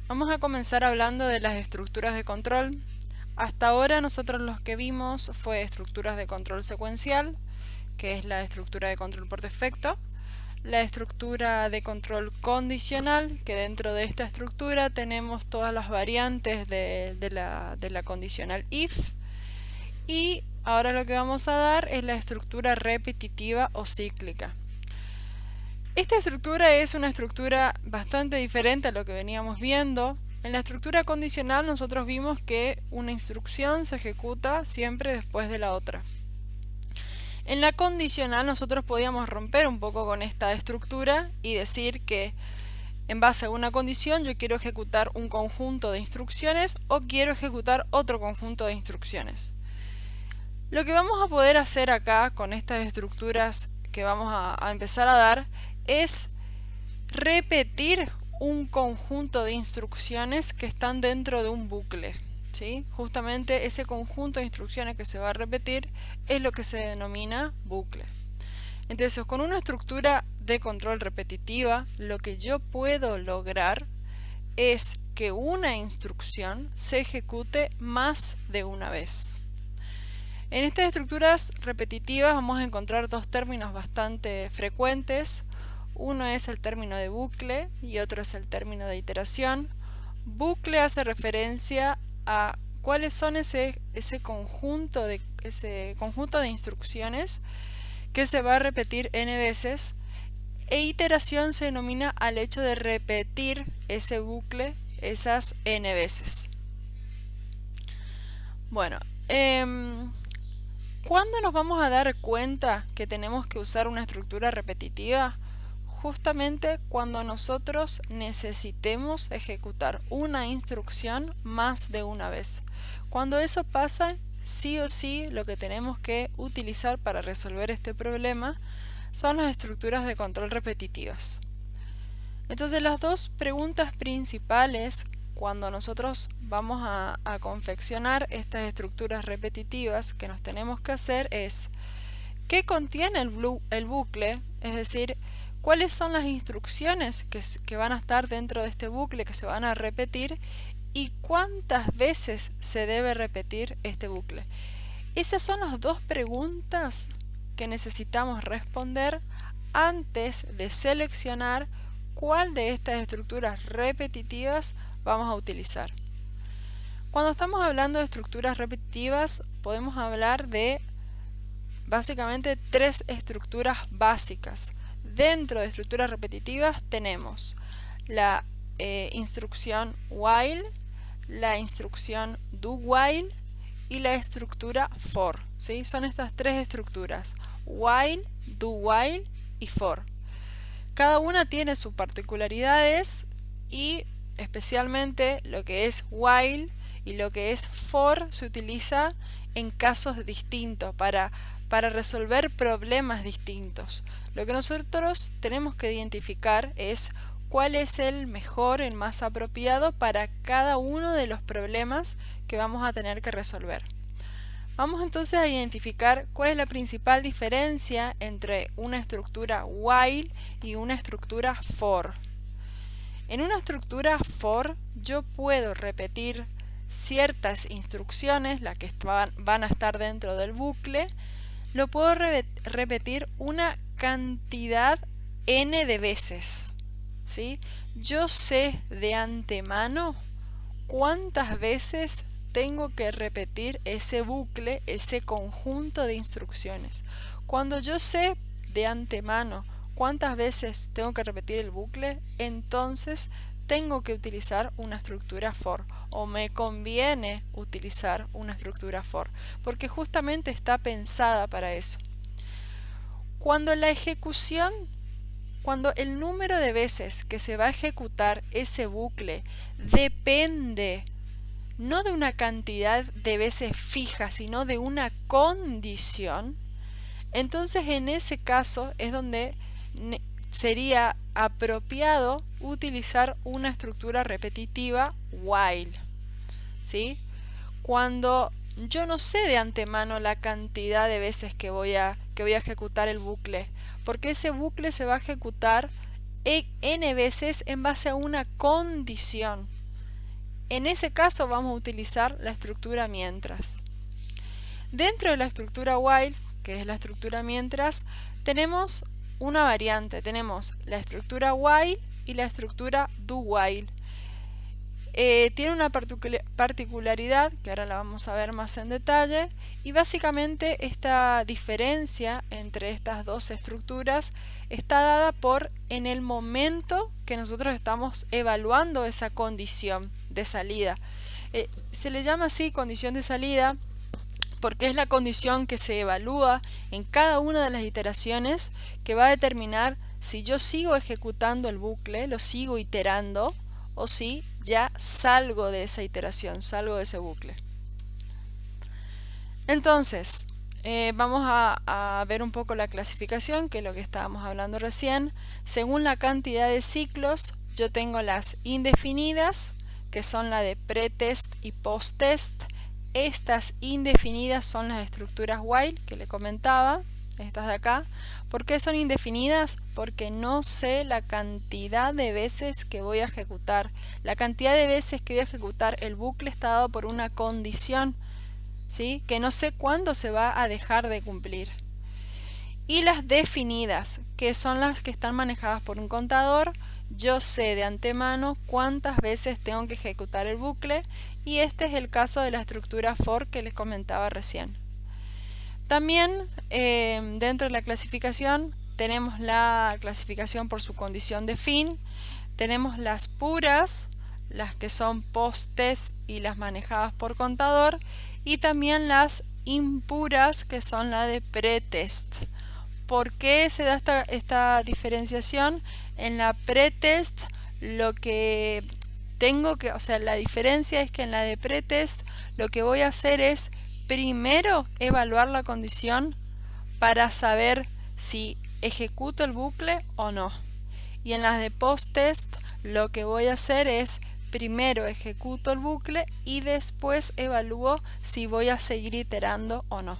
Vamos a comenzar hablando de las estructuras de control. Hasta ahora nosotros los que vimos fue estructuras de control secuencial, que es la estructura de control por defecto, la estructura de control condicional, que dentro de esta estructura tenemos todas las variantes de la condicional if, y ahora lo que vamos a dar es la estructura repetitiva o cíclica. Esta estructura es una estructura bastante diferente a lo que veníamos viendo. En la estructura condicional nosotros vimos que una instrucción se ejecuta siempre después de la otra. En la condicional nosotros podíamos romper un poco con esta estructura y decir que en base a una condición yo quiero ejecutar un conjunto de instrucciones o quiero ejecutar otro conjunto de instrucciones. Lo que vamos a poder hacer acá con estas estructuras que vamos a empezar a dar es repetir un conjunto de instrucciones que están dentro de un bucle, ¿sí? Justamente ese conjunto de instrucciones que se va a repetir es lo que se denomina bucle. Entonces, con una estructura de control repetitiva, lo que yo puedo lograr es que una instrucción se ejecute más de una vez. En estas estructuras repetitivas vamos a encontrar dos términos bastante frecuentes. Uno es el término de bucle y otro es el término de iteración. Bucle hace referencia a cuáles son ese conjunto de instrucciones que se va a repetir n veces, e iteración se denomina al hecho de repetir ese bucle esas n veces. Bueno, ¿cuándo nos vamos a dar cuenta que tenemos que usar una estructura repetitiva? Justamente cuando nosotros necesitemos ejecutar una instrucción más de una vez. Cuando eso pasa, sí o sí lo que tenemos que utilizar para resolver este problema son las estructuras de control repetitivas. Entonces, las dos preguntas principales cuando nosotros vamos a confeccionar estas estructuras repetitivas que nos tenemos que hacer es: ¿qué contiene el bucle? Es decir, ¿cuáles son las instrucciones que van a estar dentro de este bucle, que se van a repetir? ¿Y cuántas veces se debe repetir este bucle? Esas son las dos preguntas que necesitamos responder antes de seleccionar cuál de estas estructuras repetitivas vamos a utilizar. Cuando estamos hablando de estructuras repetitivas, podemos hablar de básicamente tres estructuras básicas. Dentro de estructuras repetitivas tenemos la instrucción while, la instrucción do while y la estructura for, ¿sí? Son estas tres estructuras: while, do while y for. Cada una tiene sus particularidades, y especialmente lo que es while y lo que es for se utiliza en casos distintos para resolver problemas distintos. Lo que nosotros tenemos que identificar es cuál es el mejor, el más apropiado para cada uno de los problemas que vamos a tener que resolver. Vamos entonces a identificar cuál es la principal diferencia entre una estructura while y una estructura for. En una estructura for yo puedo repetir ciertas instrucciones, las que van a estar dentro del bucle. Lo puedo repetir una cantidad n de veces, ¿sí? Yo sé de antemano cuántas veces tengo que repetir ese bucle, ese conjunto de instrucciones. Cuando yo sé de antemano cuántas veces tengo que repetir el bucle, entonces tengo que utilizar una estructura for, o me conviene utilizar una estructura for, porque justamente está pensada para eso. Cuando el número de veces que se va a ejecutar ese bucle depende no de una cantidad de veces fija, sino de una condición, entonces en ese caso es donde sería apropiado utilizar una estructura repetitiva while, ¿sí? Cuando yo no sé de antemano la cantidad de veces que voy a ejecutar el bucle, porque ese bucle se va a ejecutar n veces en base a una condición. En ese caso vamos a utilizar la estructura mientras. Dentro de la estructura while, que es la estructura mientras, tenemos una variante. Tenemos la estructura while y la estructura do while. Tiene una particularidad que ahora la vamos a ver más en detalle, y básicamente esta diferencia entre estas dos estructuras está dada por en el momento que nosotros estamos evaluando esa condición de salida. Se le llama así condición de salida porque es la condición que se evalúa en cada una de las iteraciones, que va a determinar si yo sigo ejecutando el bucle, lo sigo iterando, o si ya salgo de esa iteración, salgo de ese bucle. Entonces, vamos a ver un poco la clasificación, que es lo que estábamos hablando recién. Según la cantidad de ciclos, yo tengo las indefinidas, que son la de pretest y posttest. Estas indefinidas son las estructuras while que le comentaba, estas de acá. ¿Por qué son indefinidas? Porque no sé la cantidad de veces que voy a ejecutar. La cantidad de veces que voy a ejecutar el bucle está dado por una condición, ¿sí? Que no sé cuándo se va a dejar de cumplir. Y las definidas, que son las que están manejadas por un contador. Yo sé de antemano cuántas veces tengo que ejecutar el bucle, y este es el caso de la estructura for que les comentaba recién. También dentro de la clasificación tenemos la clasificación por su condición de fin, tenemos las puras, las que son post-test y las manejadas por contador, y también las impuras, que son la de pretest. ¿Por qué se da esta diferenciación? En la pretest lo que tengo que, o sea, la diferencia es que en la de pretest lo que voy a hacer es primero evaluar la condición para saber si ejecuto el bucle o no. Y en las de posttest lo que voy a hacer es primero ejecuto el bucle y después evalúo si voy a seguir iterando o no.